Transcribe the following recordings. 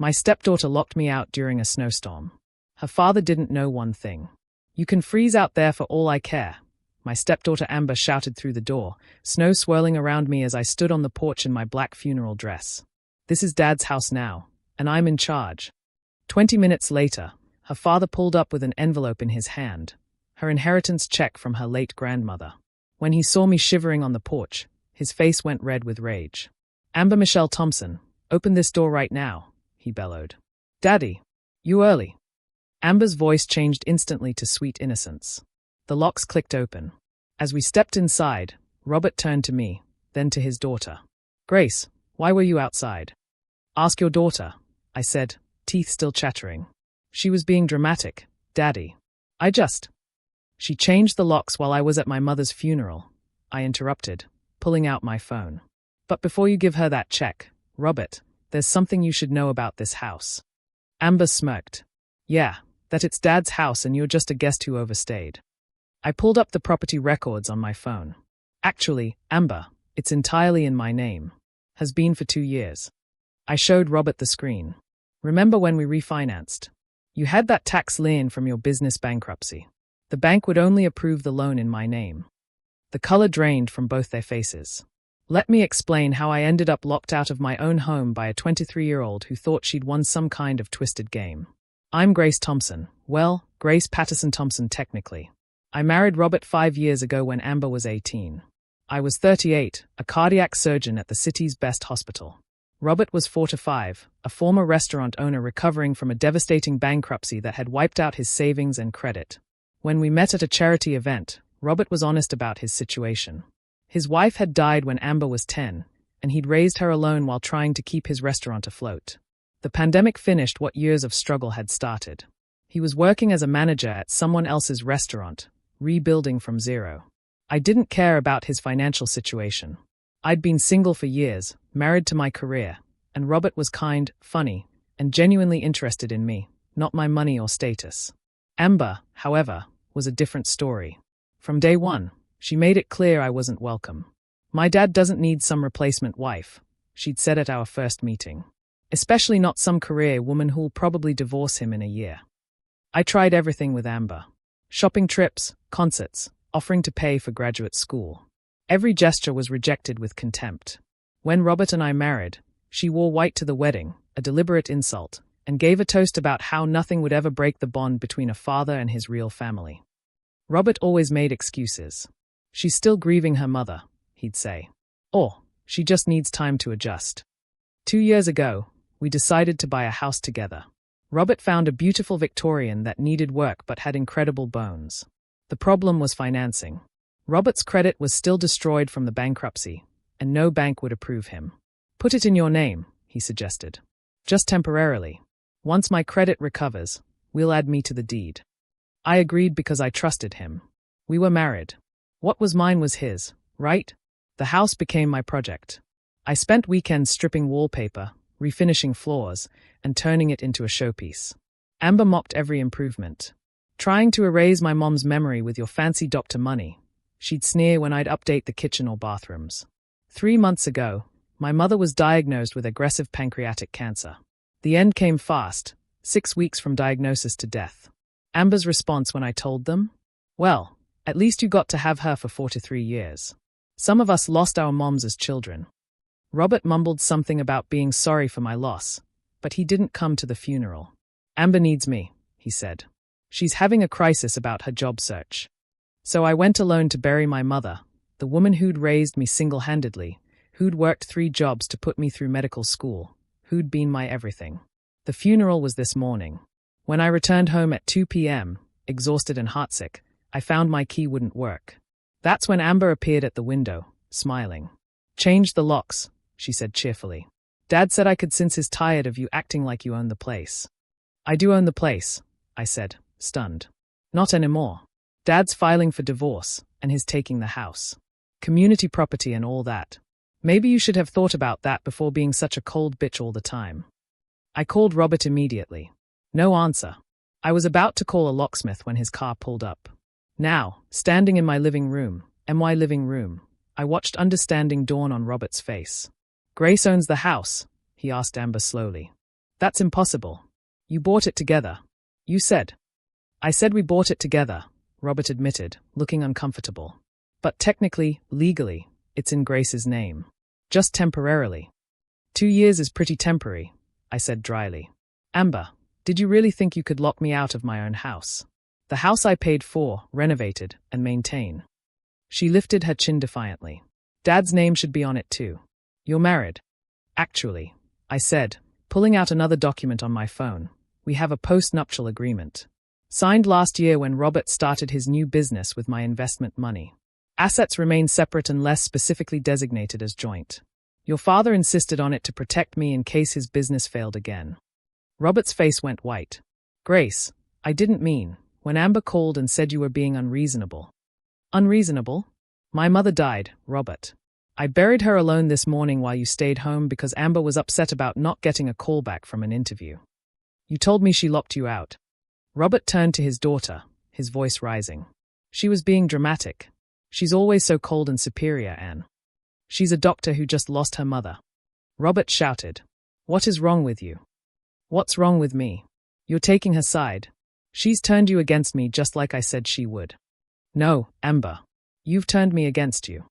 My stepdaughter locked me out during a snowstorm. Her father didn't know one thing. You can freeze out there for all I care. My stepdaughter Amber shouted through the door, snow swirling around me as I stood on the porch in my black funeral dress. This is Dad's house now, and I'm in charge. 20 minutes later, her father pulled up with an envelope in his hand, her inheritance check from her late grandmother. When he saw me shivering on the porch, his face went red with rage. Amber Michelle Thompson, open this door right now, he bellowed. Daddy, you early. Amber's voice changed instantly to sweet innocence. The locks clicked open. As we stepped inside, Robert turned to me, then to his daughter. Grace, why were you outside? Ask your daughter, I said, teeth still chattering. She was being dramatic, Daddy. She changed the locks while I was at my mother's funeral, I interrupted, pulling out my phone. But before you give her that check, Robert, there's something you should know about this house. Amber smirked. Yeah, that it's Dad's house and you're just a guest who overstayed. I pulled up the property records on my phone. Actually, Amber, it's entirely in my name. Has been for 2 years. I showed Robert the screen. Remember when we refinanced? You had that tax lien from your business bankruptcy. The bank would only approve the loan in my name. The color drained from both their faces. Let me explain how I ended up locked out of my own home by a 23-year-old who thought she'd won some kind of twisted game. I'm Grace Thompson. Well, Grace Patterson Thompson technically. I married Robert 5 years ago when Amber was 18. I was 38, a cardiac surgeon at the city's best hospital. Robert was 45, a former restaurant owner recovering from a devastating bankruptcy that had wiped out his savings and credit. When we met at a charity event, Robert was honest about his situation. His wife had died when Amber was 10, and he'd raised her alone while trying to keep his restaurant afloat. The pandemic finished what years of struggle had started. He was working as a manager at someone else's restaurant, rebuilding from zero. I didn't care about his financial situation. I'd been single for years, married to my career, and Robert was kind, funny, and genuinely interested in me, not my money or status. Amber, however, was a different story. From day one, she made it clear I wasn't welcome. My dad doesn't need some replacement wife, she'd said at our first meeting. Especially not some career woman who'll probably divorce him in a year. I tried everything with Amber. Shopping trips, concerts, offering to pay for graduate school. Every gesture was rejected with contempt. When Robert and I married, she wore white to the wedding, a deliberate insult, and gave a toast about how nothing would ever break the bond between a father and his real family. Robert always made excuses. She's still grieving her mother, he'd say. Or, she just needs time to adjust. 2 years ago, we decided to buy a house together. Robert found a beautiful Victorian that needed work but had incredible bones. The problem was financing. Robert's credit was still destroyed from the bankruptcy, and no bank would approve him. Put it in your name, he suggested. Just temporarily. Once my credit recovers, we'll add me to the deed. I agreed because I trusted him. We were married. What was mine was his, right? The house became my project. I spent weekends stripping wallpaper, refinishing floors, and turning it into a showpiece. Amber mocked every improvement. Trying to erase my mom's memory with your fancy doctor money, she'd sneer when I'd update the kitchen or bathrooms. 3 months ago, my mother was diagnosed with aggressive pancreatic cancer. The end came fast, 6 weeks from diagnosis to death. Amber's response when I told them? Well, at least you got to have her for 4 to 3 years. Some of us lost our moms as children. Robert mumbled something about being sorry for my loss, but he didn't come to the funeral. Amber needs me, he said. She's having a crisis about her job search. So I went alone to bury my mother, the woman who'd raised me single-handedly, who'd worked 3 jobs to put me through medical school, who'd been my everything. The funeral was this morning. When I returned home at 2 p.m., exhausted and heartsick, I found my key wouldn't work. That's when Amber appeared at the window, smiling. Change the locks, she said cheerfully. Dad said I could sense he's tired of you acting like you own the place. I do own the place, I said, stunned. Not anymore. Dad's filing for divorce, and he's taking the house. Community property and all that. Maybe you should have thought about that before being such a cold bitch all the time. I called Robert immediately. No answer. I was about to call a locksmith when his car pulled up. Now, standing in my living room, I watched understanding dawn on Robert's face. Grace owns the house, he asked Amber slowly. That's impossible. You bought it together. You said. I said we bought it together, Robert admitted, looking uncomfortable. But technically, legally, it's in Grace's name. Just temporarily. 2 years is pretty temporary, I said dryly. Amber, did you really think you could lock me out of my own house? The house I paid for, renovated, and maintain. She lifted her chin defiantly. Dad's name should be on it too. You're married. Actually, I said, pulling out another document on my phone. We have a post-nuptial agreement. Signed last year when Robert started his new business with my investment money. Assets remain separate unless specifically designated as joint. Your father insisted on it to protect me in case his business failed again. Robert's face went white. Grace, I didn't mean, when Amber called and said you were being unreasonable. Unreasonable? My mother died, Robert. I buried her alone this morning while you stayed home because Amber was upset about not getting a call back from an interview. You told me she locked you out. Robert turned to his daughter, his voice rising. She was being dramatic. She's always so cold and superior, Anne. She's a doctor who just lost her mother. Robert shouted. What is wrong with you? What's wrong with me? You're taking her side. She's turned you against me just like I said she would. No, Amber. You've turned me against you.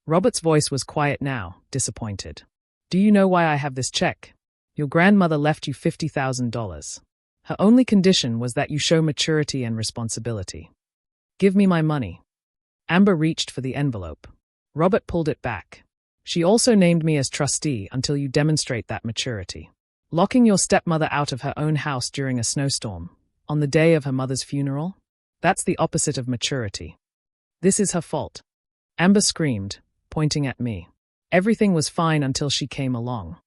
Robert's voice was quiet now, disappointed. Do you know why I have this check? Your grandmother left you $50,000. Her only condition was that you show maturity and responsibility. Give me my money. Amber reached for the envelope. Robert pulled it back. She also named me as trustee until you demonstrate that maturity. Locking your stepmother out of her own house during a snowstorm, on the day of her mother's funeral? That's the opposite of maturity. This is her fault. Amber screamed, pointing at me. Everything was fine until she came along.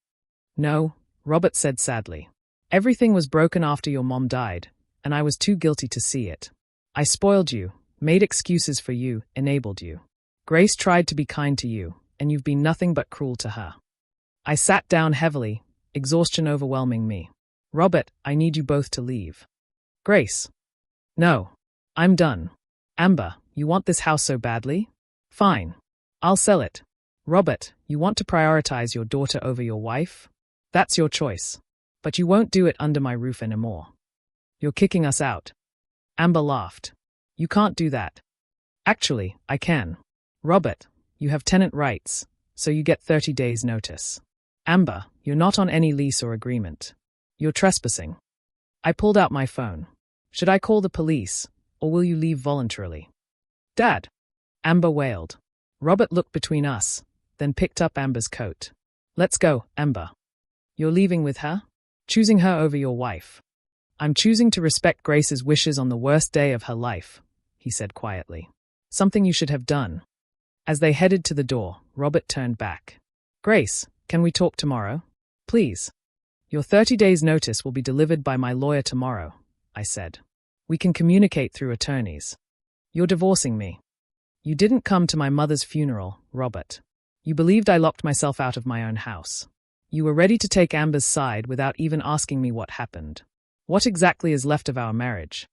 No, Robert said sadly. Everything was broken after your mom died, and I was too guilty to see it. I spoiled you, made excuses for you, enabled you. Grace tried to be kind to you, and you've been nothing but cruel to her. I sat down heavily, exhaustion overwhelming me. Robert, I need you both to leave. Grace. No. I'm done. Amber, you want this house so badly? Fine. I'll sell it. Robert, you want to prioritize your daughter over your wife? That's your choice. But you won't do it under my roof anymore. You're kicking us out. Amber laughed. You can't do that. Actually, I can. Robert, you have tenant rights, so you get 30 days notice. Amber, you're not on any lease or agreement. You're trespassing. I pulled out my phone. Should I call the police, or will you leave voluntarily? Dad! Amber wailed. Robert looked between us, then picked up Amber's coat. Let's go, Amber. You're leaving with her? Choosing her over your wife. I'm choosing to respect Grace's wishes on the worst day of her life, he said quietly. Something you should have done. As they headed to the door, Robert turned back. Grace, can we talk tomorrow? Please. Your 30 days notice will be delivered by my lawyer tomorrow, I said. We can communicate through attorneys. You're divorcing me. You didn't come to my mother's funeral, Robert. You believed I locked myself out of my own house. You were ready to take Amber's side without even asking me what happened. What exactly is left of our marriage?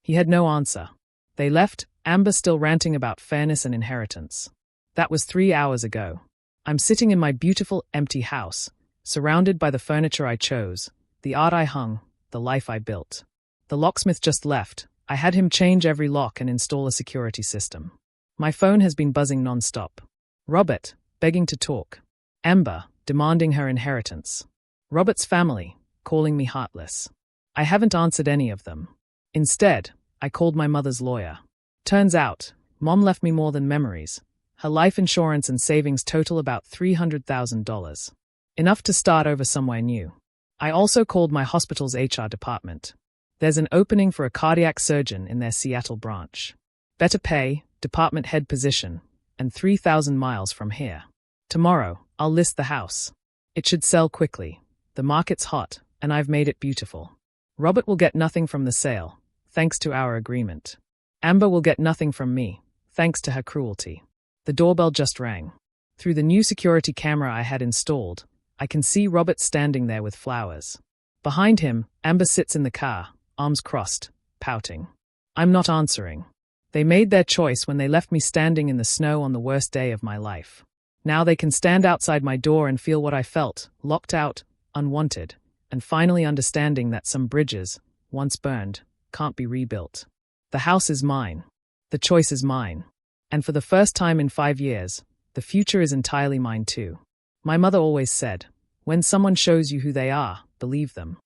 He had no answer. They left, Amber still ranting about fairness and inheritance. That was 3 hours ago. I'm sitting in my beautiful, empty house, surrounded by the furniture I chose, the art I hung, the life I built. The locksmith just left. I had him change every lock and install a security system. My phone has been buzzing non-stop. Robert, begging to talk. Amber, demanding her inheritance. Robert's family, calling me heartless. I haven't answered any of them. Instead, I called my mother's lawyer. Turns out, Mom left me more than memories. Her life insurance and savings total about $300,000. Enough to start over somewhere new. I also called my hospital's HR department. There's an opening for a cardiac surgeon in their Seattle branch. Better pay, department head position, and 3,000 miles from here. Tomorrow, I'll list the house. It should sell quickly. The market's hot, and I've made it beautiful. Robert will get nothing from the sale, thanks to our agreement. Amber will get nothing from me, thanks to her cruelty. The doorbell just rang. Through the new security camera I had installed, I can see Robert standing there with flowers. Behind him, Amber sits in the car, arms crossed, pouting. I'm not answering. They made their choice when they left me standing in the snow on the worst day of my life. Now they can stand outside my door and feel what I felt, locked out, unwanted, and finally understanding that some bridges, once burned, can't be rebuilt. The house is mine. The choice is mine. And for the first time in 5 years, the future is entirely mine too. My mother always said, when someone shows you who they are, believe them.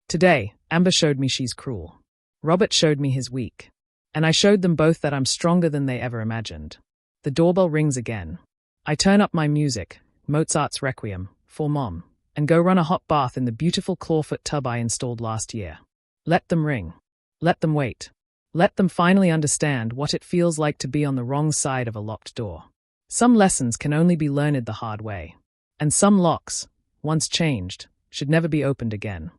Today, Amber showed me she's cruel. Robert showed me he's weak. And I showed them both that I'm stronger than they ever imagined. The doorbell rings again. I turn up my music, Mozart's Requiem, for Mom, and go run a hot bath in the beautiful clawfoot tub I installed last year. Let them ring. Let them wait. Let them finally understand what it feels like to be on the wrong side of a locked door. Some lessons can only be learned the hard way. And some locks, once changed, should never be opened again.